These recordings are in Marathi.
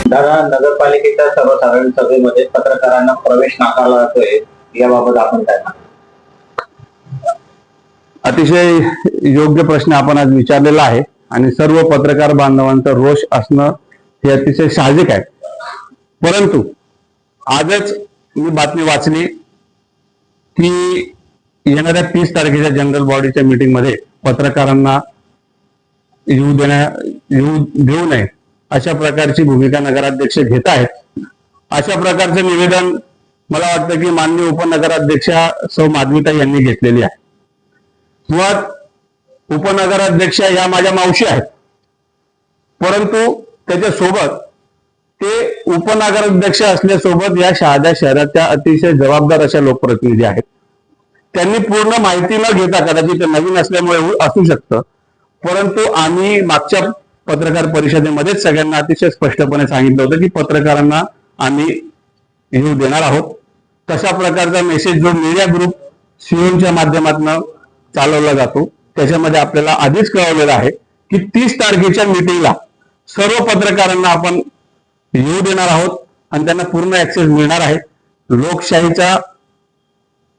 दादा, नगरपालिकेच्या सर्वसाधारण सभेमध्ये पत्रकारांना प्रवेश नाकारला जातोय, याबाबत आपण काय म्हणता? अतिशय योग्य प्रश्न आपण आज विचारलेला आहे आणि सर्व पत्रकार बांधवांचा रोष असणं हे अतिशय साहजिक आहे. परंतु आजच मी बातमी वाचली की येणाऱ्या 30 तारखेच्या जनरल बॉडीच्या मीटिंग मध्ये पत्रकारांना येऊ देऊ नये अशा प्रकारची भूमिका नगराध्यक्ष घेत आहेत. अशा प्रकारचं निवेदन मला वाटतं की माननीय उपनगराध्यक्षा सौ माधवीताई यांनी घेतलेली आहे. मुळात उपनगराध्यक्षा या माझ्या मावशी आहेत, परंतु त्याच्यासोबत ते उपनगराध्यक्ष असल्यासोबत या शहादा शहराच्या अतिशय जबाबदार अशा लोकप्रतिनिधी आहेत. त्यांनी पूर्ण माहिती न घेता, कदाचित नवीन असल्यामुळे असू शकतं, परंतु आम्ही मागच्या पत्रकार परिषदेमध्येच सगळ्यांना अतिशय स्पष्टपणे सांगितलं होतं की पत्रकारांना आम्ही येऊ देणार आहोत. तशा प्रकारचा मेसेज जो मीडिया ग्रुप सीओच्या माध्यमातून चालवला जातो त्याच्यामध्ये आपल्याला आधीच कळवलेलं आहे की 30 तारखेच्या मीटिंगला सर्व पत्रकारांना आपण येऊ देणार आहोत आणि त्यांना पूर्ण ऍक्सेस मिळणार आहे. लोकशाहीचा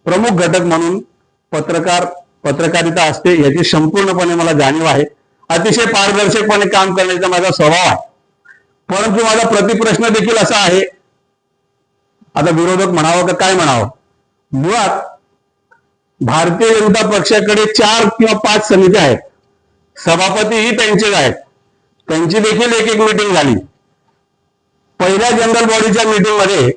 प्रमुख घटक म्हणून पत्रकारिता असते याची संपूर्णपणे मला जाणीव आहे. अतिशय पारदर्शकपणे काम करण्याचा माझा स्वभाव आहे. परंतु माझा प्रतिप्रश्न देखील असा आहे, आता विरोधक म्हणावं का काय म्हणावं, मुळात भारतीय जनता पक्षाकडे 4 किंवा 5 समित्या आहेत, सभापतीही त्यांचेच आहेत, त्यांची देखील एक मीटिंग झाली. पहिल्या जनरल बॉडीच्या मीटिंग मध्ये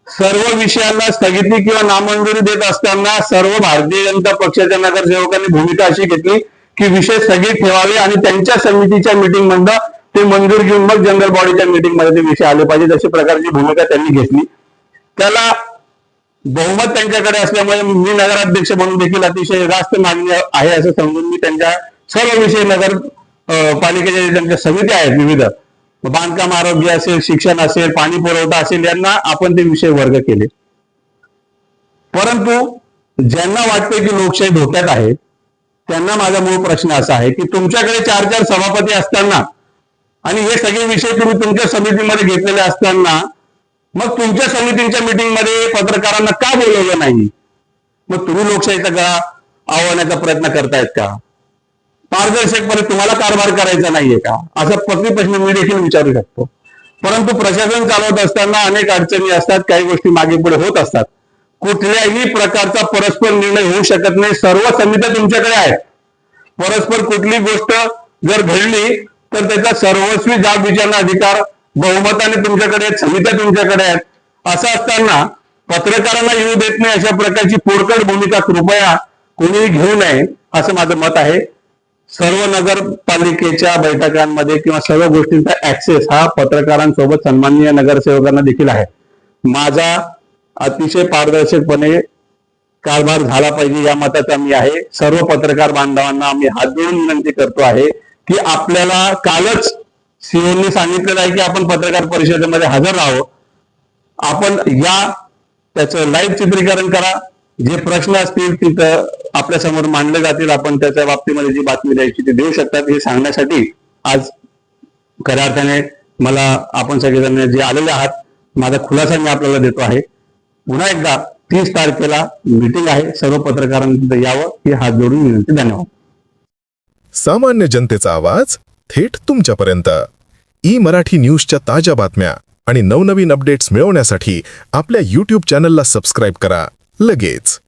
सर्व विषयांना स्थगिती किंवा नामंजुरी देत असताना सर्व भारतीय जनता पक्षाच्या नगरसेवकांनी भूमिका अशी घेतली की विषय स्थगित ठेवावे आणि त्यांच्या समितीच्या मीटिंग मधून ते मंजूर घेऊन मग जनरल बॉडीच्या मीटिंग मध्ये ते विषय आले पाहिजे, अशी प्रकारची भूमिका त्यांनी घेतली. त्याला बहुमत त्यांच्याकडे असल्यामुळे मी नगराध्यक्ष म्हणून देखील अतिशय जास्त मान्य आहे असं समजून मी त्यांच्या सर्व विषय नगर पालिकेच्या ज्यांच्या समित्या आहेत, विविध बांधकाम, आरोग्य असेल, शिक्षण असेल, पाणी पुरवठा असेल, यांना आपण ते विषय वर्ग केले. परंतु ज्यांना वाटते की लोकशाही धोक्यात आहे त्यांना माझा मूळ प्रश्न असा आहे की तुमच्याकडे 4 सभापती असताना आणि हे सगळे विषय तुम्ही तुमच्या समितीमध्ये घेतलेले असताना मग तुमच्या समितीच्या मीटिंग मध्ये पत्रकारांना का बोलवलं नाही? मग तुम्ही लोकशाहीचा गळा आवळण्याचा प्रयत्न करतायत का? पारदर्शकपणे तुम्हाला कारभार करायचा नाहीये का? असा प्रश्न मी देखील विचारू शकतो. परंतु प्रशासन चालवत असताना अनेक अडचणी असतात, काही गोष्टी मागे पुढे होत असतात. कुठल्याही प्रकारचा परस्पर निर्णय होऊ शकत नाही. सर्व समित्या तुमच्याकडे आहेत. परस्पर कुठली गोष्ट जर घडली तर त्याचा सर्वस्वी जाब विचारण्याचा अधिकार बहुमताने तुमच्याकडे आहेत, समित्या तुमच्याकडे आहेत. असं असताना पत्रकारांना येऊ देत नाही अशा प्रकारची पोरकड भूमिका कृपया कोणीही घेऊ नये असं माझं मत आहे. सर्व नगरपालिकेच्या बैठकांमध्ये किंवा सर्व गोष्टींचा ऍक्सेस हा पत्रकारांसोबत सन्माननीय नगरसेवकांना देखील आहे. माझा अतिशय पारदर्शकपणे कारभार झाला पाहिजे या मताचा मी आहे. सर्व पत्रकार बांधवांना आम्ही हात जोडून विनंती करतो आहे की आपल्याला कालच सीओनी सांगितलेलं आहे की आपण पत्रकार परिषदेमध्ये हजर राहावं. आपण त्याचं लाईव्ह चित्रीकरण करा. जे प्रश्न असतील तिथं आपल्या समोर मांडले जातील. आपण त्याच्या बाबतीमध्ये जी बातमी द्यायची ती देऊ शकतात. हे सांगण्यासाठी आज खऱ्या अर्थाने मला आपण सगळेजण जे आलेले आहात माझा खुलासा मी आपल्याला देतो आहे. पुन्हा एकदा 30 तारखेला मीटिंग आहे, सर्व पत्रकारांनी यावं ही हात जोडून विनंती. धन्यवाद. सामान्य जनतेचा आवाज थेट तुमच्यापर्यंत. ई-मराठी न्यूजच्या ताज्या बातम्या आणि नवनवीन अपडेट्स मिळवण्यासाठी आपल्या YouTube चॅनलला सबस्क्राईब करा लगेच.